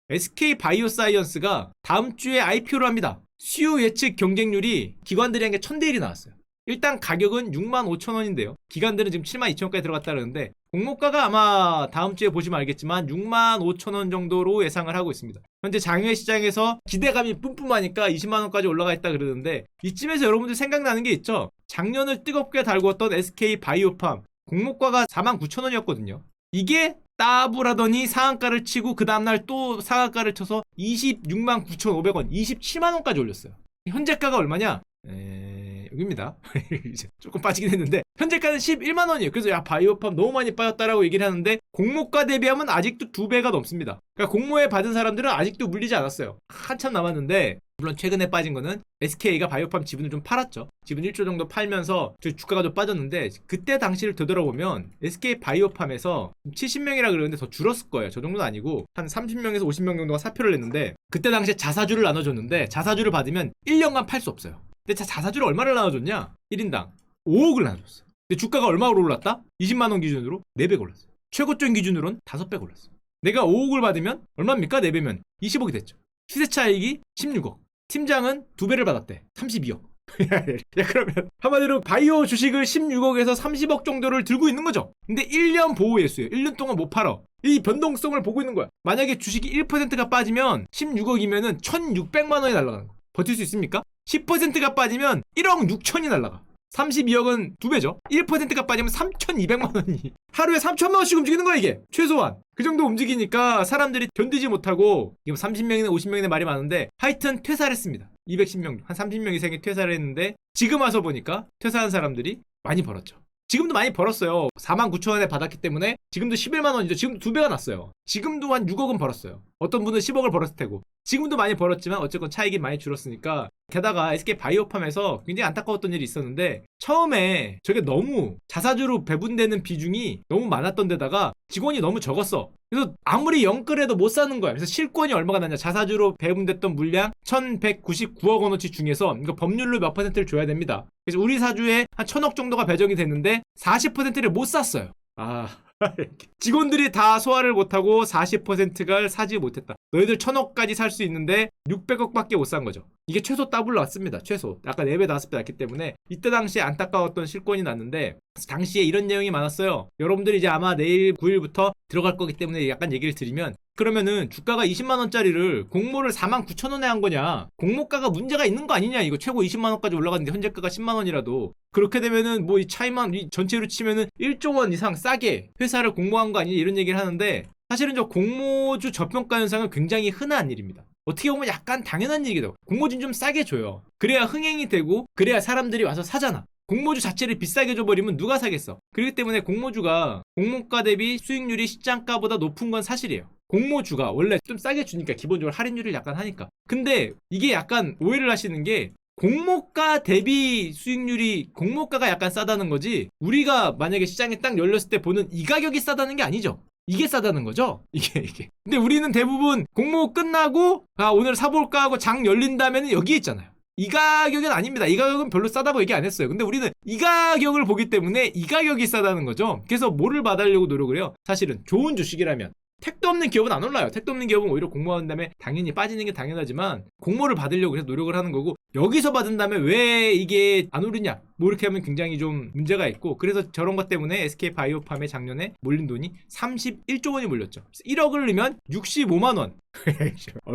SK 바이오사이언스가 다음 주에 IPO를 합니다. 수요 예측 경쟁률이 기관들이 한 게 1000대 1이 나왔어요. 일단 가격은 65,000원인데요. 기관들은 지금 72,000원까지 들어갔다 그러는데 공모가가 아마 다음 주에 보시면 알겠지만 65,000원 정도로 예상을 하고 있습니다. 현재 장외 시장에서 기대감이 뿜뿜하니까 20만원까지 올라가 있다 그러는데 이쯤에서 여러분들 생각나는 게 있죠? 작년을 뜨겁게 달궜던 SK 바이오팜 공모가가 49,000원이었거든요. 이게 따블하더니 상한가를 치고 그 다음날 또 상한가를 쳐서 269,500원, 27만원까지 올렸어요. 현재가가 얼마냐? 여기입니다. 이제 조금 빠지긴 했는데 현재가는 11만원이에요. 그래서 야 바이오팜 너무 많이 빠졌다라고 얘기를 하는데 공모가 대비하면 아직도 2배가 넘습니다. 그러니까 공모에 받은 사람들은 아직도 물리지 않았어요. 한참 남았는데 물론 최근에 빠진 거는 SK가 바이오팜 지분을 좀 팔았죠. 지분 1조 정도 팔면서 주가가 좀 빠졌는데 그때 당시를 되돌아보면 SK 바이오팜에서 70명이라 그러는데 더 줄었을 거예요. 저 정도는 아니고 한 30명에서 50명 정도가 사표를 냈는데 그때 당시에 자사주를 나눠줬는데 자사주를 받으면 1년간 팔 수 없어요. 근데 자사주를 얼마를 나눠줬냐? 1인당 5억을 나눠줬어. 근데 주가가 얼마로 올랐다? 20만원 기준으로 4배 올랐어요. 최고점 기준으로는 5배 올랐어요. 내가 5억을 받으면 얼마입니까? 4배면 20억이 됐죠. 시세 차익이 16억. 팀장은 2배를 받았대. 32억. 야, 그러면 한마디로 바이오 주식을 16억에서 30억 정도를 들고 있는 거죠. 근데 1년 보호 예수예요. 1년 동안 못 팔아. 이 변동성을 보고 있는 거야. 만약에 주식이 1%가 빠지면 16억이면은 1,600만 원이 날아가는 거. 버틸 수 있습니까? 10%가 빠지면 1억 6천이 날아가. 32억은 2배죠. 1%가 빠지면 3,200만 원이 하루에 3천만 원씩 움직이는 거야 이게. 최소한. 그 정도 움직이니까 사람들이 견디지 못하고 지금 30명이나 50명이나 말이 많은데 하여튼 퇴사를 했습니다. 210명, 한 30명 이상이 퇴사를 했는데 지금 와서 보니까 퇴사한 사람들이 많이 벌었죠. 지금도 많이 벌었어요. 49,000원에 받았기 때문에 지금도 11만 원이죠. 지금도 2배가 났어요. 지금도 한 6억은 벌었어요. 어떤 분은 10억을 벌었을 테고. 지금도 많이 벌었지만 어쨌건 차익이 많이 줄었으니까. 게다가 SK 바이오팜에서 굉장히 안타까웠던 일이 있었는데 처음에 저게 너무 자사주로 배분되는 비중이 너무 많았던 데다가 직원이 너무 적었어. 그래서 아무리 영끌해도 못 사는 거야. 그래서 실권이 얼마가 나냐. 자사주로 배분됐던 물량 1,199억 원어치 중에서 이거 법률로 몇 퍼센트를 줘야 됩니다. 그래서 우리 사주에 한 1,000억 정도가 배정이 됐는데 40%를 못 샀어요. 직원들이 다 소화를 못하고 40%가 사지 못했다. 너희들 1,000억까지 살 수 있는데 600억밖에 못 산 거죠. 이게 최소 더블 났습니다. 최소. 아까 4배 5배 났기 때문에 이때 당시에 안타까웠던 실권이 났는데 당시에 이런 내용이 많았어요. 여러분들이 이제 아마 내일 9일부터 들어갈 거기 때문에 약간 얘기를 드리면 그러면은 주가가 20만원짜리를 공모를 49,000원에 한 거냐, 공모가가 문제가 있는 거 아니냐. 이거 최고 20만원까지 올라갔는데 현재가가 10만원이라도 그렇게 되면은 뭐 이 차이만 이 전체로 치면은 1조 원 이상 싸게 회사를 공모한 거 아니냐 이런 얘기를 하는데 사실은 저 공모주 저평가 현상은 굉장히 흔한 일입니다. 어떻게 보면 약간 당연한 얘기도. 공모주는 좀 싸게 줘요. 그래야 흥행이 되고 그래야 사람들이 와서 사잖아. 공모주 자체를 비싸게 줘버리면 누가 사겠어. 그렇기 때문에 공모주가 공모가 대비 수익률이 시장가보다 높은 건 사실이에요. 공모주가 원래 좀 싸게 주니까 기본적으로 할인율을 약간 하니까. 근데 이게 약간 오해를 하시는 게 공모가 대비 수익률이 공모가가 약간 싸다는 거지 우리가 만약에 시장에 딱 열렸을 때 보는 이 가격이 싸다는 게 아니죠. 이게 싸다는 거죠. 이게. 근데 우리는 대부분 공모 끝나고 오늘 사볼까 하고 장 열린 다음에는 여기에 있잖아요. 이 가격은 아닙니다. 이 가격은 별로 싸다고 얘기 안 했어요. 근데 우리는 이 가격을 보기 때문에 이 가격이 싸다는 거죠. 그래서 뭐를 받으려고 노력을 해요? 사실은 좋은 주식이라면. 택도 없는 기업은 안 올라요. 택도 없는 기업은 오히려 공모한 다음에 당연히 빠지는 게 당연하지만 공모를 받으려고 해서 노력을 하는 거고 여기서 받은 다음에 왜 이게 안 오르냐 뭐 이렇게 하면 굉장히 좀 문제가 있고 그래서 저런 것 때문에 SK 바이오팜에 작년에 몰린 돈이 31조 원이 몰렸죠. 1억을 넣으면 65만 원.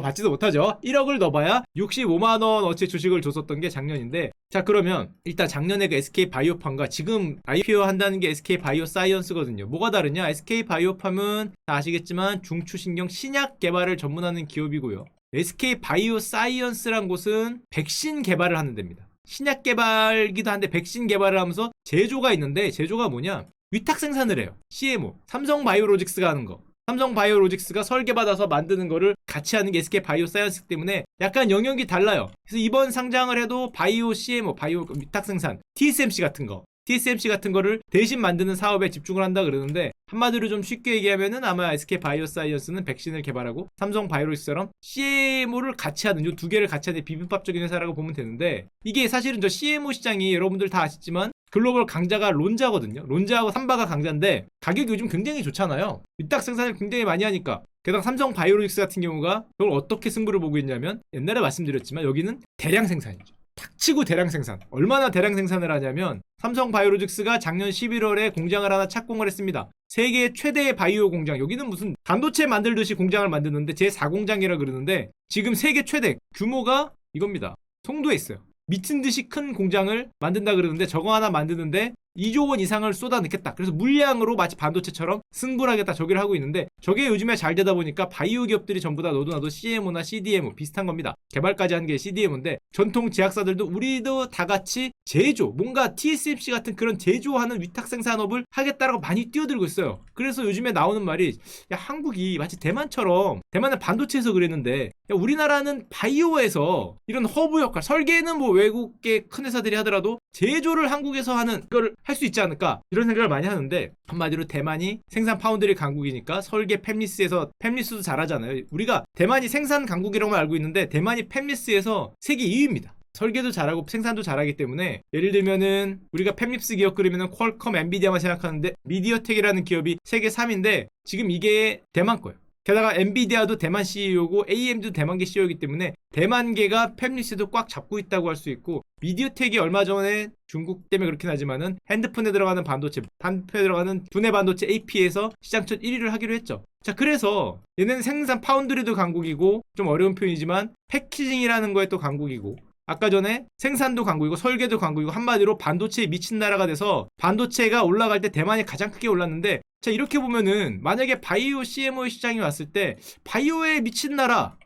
받지도 못하죠. 1억을 넣어봐야 65만 원 어치 주식을 줬었던 게 작년인데 자 그러면 일단 작년에 그 SK 바이오팜과 지금 IPO 한다는 게 SK 바이오사이언스거든요. 뭐가 다르냐? SK 바이오팜은 다 아시겠지만 중추신경 신약 개발을 전문하는 기업이고요. SK 바이오사이언스란 곳은 백신 개발을 하는 데입니다. 신약 개발기도 한데 백신 개발을 하면서 제조가 있는데 제조가 뭐냐? 위탁 생산을 해요. CMO. 삼성바이오로직스가 하는 거. 삼성바이오로직스가 설계받아서 만드는 거를 같이 하는 게 SK 바이오사이언스 때문에 약간 영역이 달라요. 그래서 이번 상장을 해도 바이오 CMO, 바이오 위탁 생산, TSMC 같은 거. TSMC 같은 거를 대신 만드는 사업에 집중을 한다 그러는데 한마디로 좀 쉽게 얘기하면은 아마 SK 바이오사이언스는 백신을 개발하고 삼성 바이오로직스처럼 CMO를 같이 하는 이 두 개를 같이 하는 비빔밥적인 회사라고 보면 되는데 이게 사실은 저 CMO 시장이 여러분들 다 아시지만 글로벌 강자가 론자거든요. 론자하고 삼바가 강자인데 가격이 요즘 굉장히 좋잖아요. 위탁 생산을 굉장히 많이 하니까. 게다가 삼성 바이오로직스 같은 경우가 이걸 어떻게 승부를 보고 있냐면 옛날에 말씀드렸지만 여기는 대량 생산이죠. 탁치고 대량 생산. 얼마나 대량 생산을 하냐면 삼성 바이오로직스가 작년 11월에 공장을 하나 착공을 했습니다. 세계 최대의 바이오 공장. 여기는 무슨 반도체 만들듯이 공장을 만드는데 제4공장이라 그러는데 지금 세계 최대 규모가 이겁니다. 송도에 있어요. 미친 듯이 큰 공장을 만든다 그러는데 저거 하나 만드는데 2조 원 이상을 쏟아넣겠다. 그래서 물량으로 마치 반도체처럼 승부를 하겠다 저기를 하고 있는데 저게 요즘에 잘 되다 보니까 바이오 기업들이 전부 다 너도 나도 CMO나 CDMO 비슷한 겁니다. 개발까지 하는 게 CDMO인데 전통 제약사들도 우리도 다 같이 제조, 뭔가 TSMC 같은 그런 제조하는 위탁 생산업을 하겠다라고 많이 뛰어들고 있어요. 그래서 요즘에 나오는 말이 야 한국이 마치 대만처럼 대만은 반도체에서 그랬는데 야, 우리나라는 바이오에서 이런 허브 역할 설계는 뭐 외국계 큰 회사들이 하더라도 제조를 한국에서 하는 그걸 할 수 있지 않을까 이런 생각을 많이 하는데 한마디로 대만이 생산 파운드리 강국이니까 설계 팹리스에서 팹리스도 잘하잖아요. 우리가 대만이 생산 강국이라고만 알고 있는데 대만이 팹리스에서 세계 2위입니다. 설계도 잘하고 생산도 잘하기 때문에 예를 들면은 우리가 팹립스 기업 그러면은 퀄컴, 엔비디아만 생각하는데 미디어텍이라는 기업이 세계 3위인데 지금 이게 대만 거예요. 게다가 엔비디아도 대만 CEO고 AMD도 대만계 CEO이기 때문에 대만계가 팹리스도 꽉 잡고 있다고 할 수 있고 미디어텍이 얼마 전에 중국 때문에 그렇긴 하지만은 핸드폰에 들어가는 반도체, 반도체에 들어가는 두뇌 반도체 AP에서 시장첫 1위를 하기로 했죠. 자 그래서 얘는 생산 파운드리도 강국이고 좀 어려운 표현이지만 패키징이라는 거에 또 강국이고 아까 전에 생산도 강국이고 설계도 강국이고 한마디로 반도체에 미친 나라가 돼서 반도체가 올라갈 때 대만이 가장 크게 올랐는데 자 이렇게 보면은 만약에 바이오 CMO 시장이 왔을 때 바이오에 미친 나라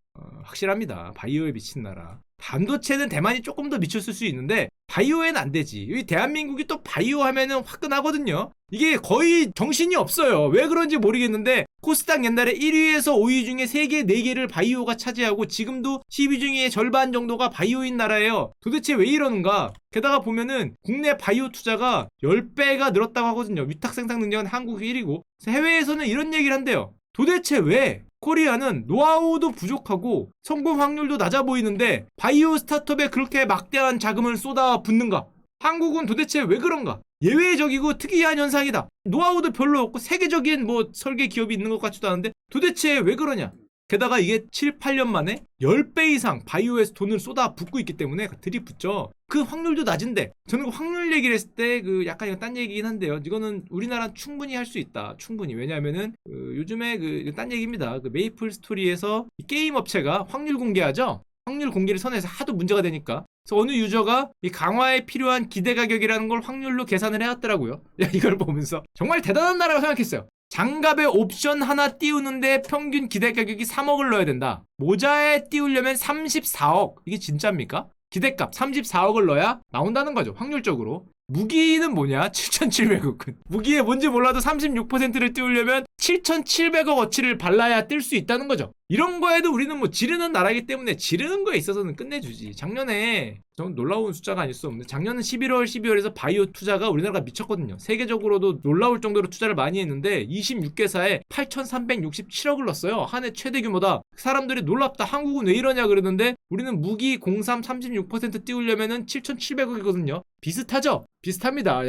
확실합니다. 바이오에 미친 나라 반도체는 대만이 조금 더 미쳤을 수 있는데 바이오에는 안 되지. 여기 대한민국이 또 바이오 하면은 화끈하거든요. 이게 거의 정신이 없어요. 왜 그런지 모르겠는데 코스닥 옛날에 1위에서 5위 중에 3개, 4개를 바이오가 차지하고 지금도 10위 중에 절반 정도가 바이오인 나라예요. 도대체 왜 이러는가? 게다가 보면은 국내 바이오 투자가 10배가 늘었다고 하거든요. 위탁 생산 능력은 한국이 1위고 해외에서는 이런 얘기를 한대요. 도대체 왜 코리아는 노하우도 부족하고 성공 확률도 낮아 보이는데 바이오 스타트업에 그렇게 막대한 자금을 쏟아붓는가? 한국은 도대체 왜 그런가? 예외적이고 특이한 현상이다. 노하우도 별로 없고 세계적인 뭐 설계 기업이 있는 것 같지도 않은데 도대체 왜 그러냐? 게다가 이게 7, 8년 만에 10배 이상 바이오에서 돈을 쏟아붓고 있기 때문에 들이붓죠. 그 확률도 낮은데 저는 그 확률 얘기를 했을 때 그 약간 이거 딴 얘기긴 한데요. 이거는 우리나라는 충분히 할 수 있다. 충분히. 왜냐하면은 요즘에 딴 얘기입니다. 메이플 스토리에서 게임 업체가 확률 공개하죠. 확률 공개를 선에서 하도 문제가 되니까. 그래서 어느 유저가 이 강화에 필요한 기대 가격이라는 걸 확률로 계산을 해왔더라고요. 이걸 보면서 정말 대단한 나라라고 생각했어요. 장갑에 옵션 하나 띄우는데 평균 기대 가격이 3억을 넣어야 된다. 모자에 띄우려면 34억. 이게 진짜입니까? 기대값 34억을 넣어야 나온다는 거죠. 확률적으로. 무기는 뭐냐? 7,700억. 무기에 뭔지 몰라도 36%를 띄우려면 7,700억 어치를 발라야 뜰 수 있다는 거죠. 이런 거에도 우리는 뭐 지르는 나라이기 때문에 지르는 거에 있어서는 끝내주지. 작년에 좀 놀라운 숫자가 아닐 수 없는데 작년은 11월, 12월에서 바이오 투자가 우리나라가 미쳤거든요. 세계적으로도 놀라울 정도로 투자를 많이 했는데 26개사에 8,367억을 넣었어요. 한 해 최대 규모다. 사람들이 놀랍다. 한국은 왜 이러냐 그러는데 우리는 무기 03 36% 띄우려면은 7,700억이거든요. 비슷하죠? 비슷합니다.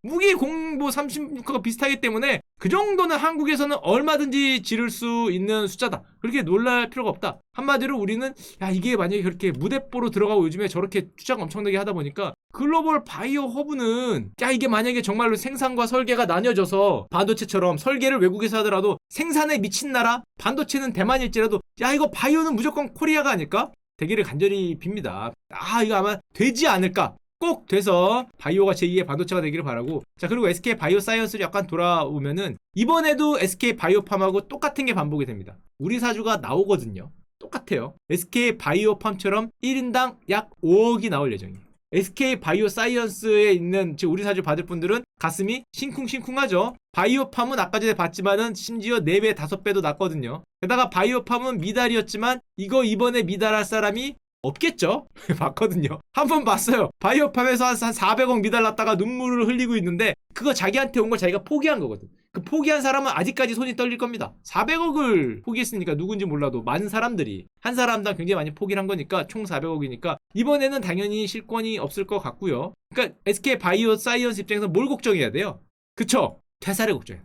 무기 공보 36가 비슷하기 때문에 그 정도는 한국에서는 얼마든지 지를 수 있는 숫자다. 그렇게 놀랄 필요가 없다. 한마디로 우리는 야 이게 만약에 그렇게 무대뽀로 들어가고 요즘에 저렇게 투자가 엄청나게 하다 보니까 글로벌 바이오 허브는 야 이게 만약에 정말로 생산과 설계가 나뉘어져서 반도체처럼 설계를 외국에서 하더라도 생산에 미친 나라 반도체는 대만일지라도 야 이거 바이오는 무조건 코리아가 아닐까? 되기를 간절히 빕니다. 이거 아마 되지 않을까? 꼭 돼서 바이오가 제2의 반도체가 되기를 바라고. 자 그리고 SK 바이오사이언스를 약간 돌아오면은 이번에도 SK 바이오팜하고 똑같은 게 반복이 됩니다. 우리 사주가 나오거든요. 똑같아요. SK 바이오팜처럼 1인당 약 5억이 나올 예정이에요. SK 바이오사이언스에 있는 지금 우리 사주 받을 분들은 가슴이 싱쿵싱쿵하죠. 바이오팜은 아까 전에 봤지만은 심지어 4배 5배도 낮거든요. 게다가 바이오팜은 미달이었지만 이거 이번에 미달할 사람이 없겠죠? 봤거든요. 한 번 봤어요. 바이오팜에서 한 400억 미달났다가 눈물을 흘리고 있는데 그거 자기한테 온 걸 자기가 포기한 거거든. 그 포기한 사람은 아직까지 손이 떨릴 겁니다. 400억을 포기했으니까 누군지 몰라도 많은 사람들이 한 사람당 굉장히 많이 포기를 한 거니까 총 400억이니까 이번에는 당연히 실권이 없을 것 같고요. 그러니까 SK 바이오 사이언스 입장에서 뭘 걱정해야 돼요? 그쵸? 퇴사를 걱정해요.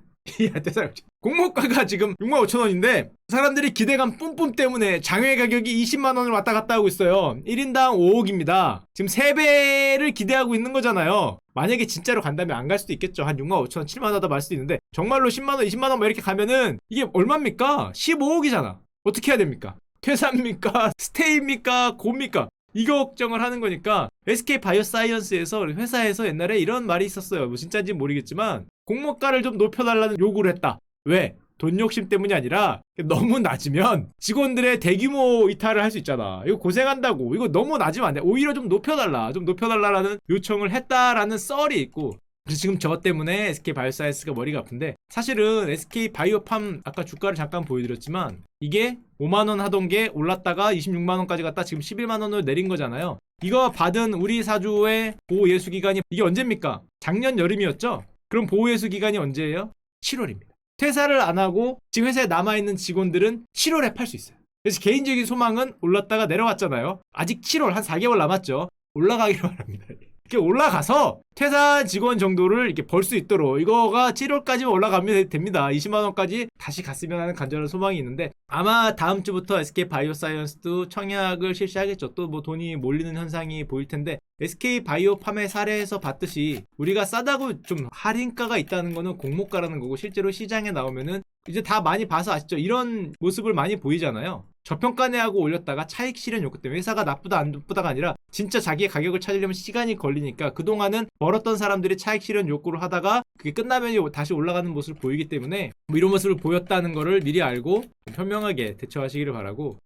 퇴사를 걱정. 공모가가 지금 65,000원인데 사람들이 기대감 뿜뿜 때문에 장외 가격이 20만 원을 왔다 갔다 하고 있어요. 1인당 5억입니다. 지금 3배를 기대하고 있는 거잖아요. 만약에 진짜로 간다면 안 갈 수도 있겠죠. 한 65,000원, 7만 원 더 말 수도 있는데 정말로 10만 원, 20만 원 뭐 이렇게 가면은 이게 얼마입니까? 15억이잖아. 어떻게 해야 됩니까? 퇴사입니까? 스테이입니까? 고입니까? 이거 걱정을 하는 거니까 SK 바이오사이언스에서 회사에서 옛날에 이런 말이 있었어요. 뭐 진짜인지 모르겠지만 공모가를 좀 높여달라는 요구를 했다. 왜? 돈 욕심 때문이 아니라 너무 낮으면 직원들의 대규모 이탈을 할 수 있잖아. 이거 고생한다고. 이거 너무 낮으면 안 돼. 오히려 좀 높여달라. 좀 높여달라라는 요청을 했다라는 썰이 있고 그래서 지금 저 때문에 SK 바이오사이언스가 머리가 아픈데 사실은 SK 바이오팜 아까 주가를 잠깐 보여드렸지만 이게 5만원 하던 게 올랐다가 26만원까지 갔다 지금 11만원으로 내린 거잖아요. 이거 받은 우리 사주의 보호예수기간이 이게 언제입니까? 작년 여름이었죠? 그럼 보호예수기간이 언제예요? 7월입니다. 퇴사를 안 하고 지금 회사에 남아있는 직원들은 7월에 팔 수 있어요. 그래서 개인적인 소망은 올랐다가 내려왔잖아요. 아직 7월 한 4개월 남았죠. 올라가기를 바랍니다. 이렇게 올라가서 퇴사 직원 정도를 이렇게 벌 수 있도록 이거가 7월까지만 올라가면 됩니다. 20만 원까지 다시 갔으면 하는 간절한 소망이 있는데 아마 다음 주부터 SK 바이오사이언스도 청약을 실시하겠죠. 또 뭐 돈이 몰리는 현상이 보일 텐데 SK 바이오팜의 사례에서 봤듯이 우리가 싸다고 좀 할인가가 있다는 거는 공모가라는 거고 실제로 시장에 나오면은 이제 다 많이 봐서 아시죠? 이런 모습을 많이 보이잖아요. 저평가 내하고 올렸다가 차익 실현 욕구 때문에 회사가 나쁘다 안 나쁘다가 아니라 진짜 자기의 가격을 찾으려면 시간이 걸리니까 그동안은 벌었던 사람들이 차익 실현 욕구를 하다가 그게 끝나면 다시 올라가는 모습을 보이기 때문에 뭐 이런 모습을 보였다는 거를 미리 알고 현명하게 대처하시기를 바라고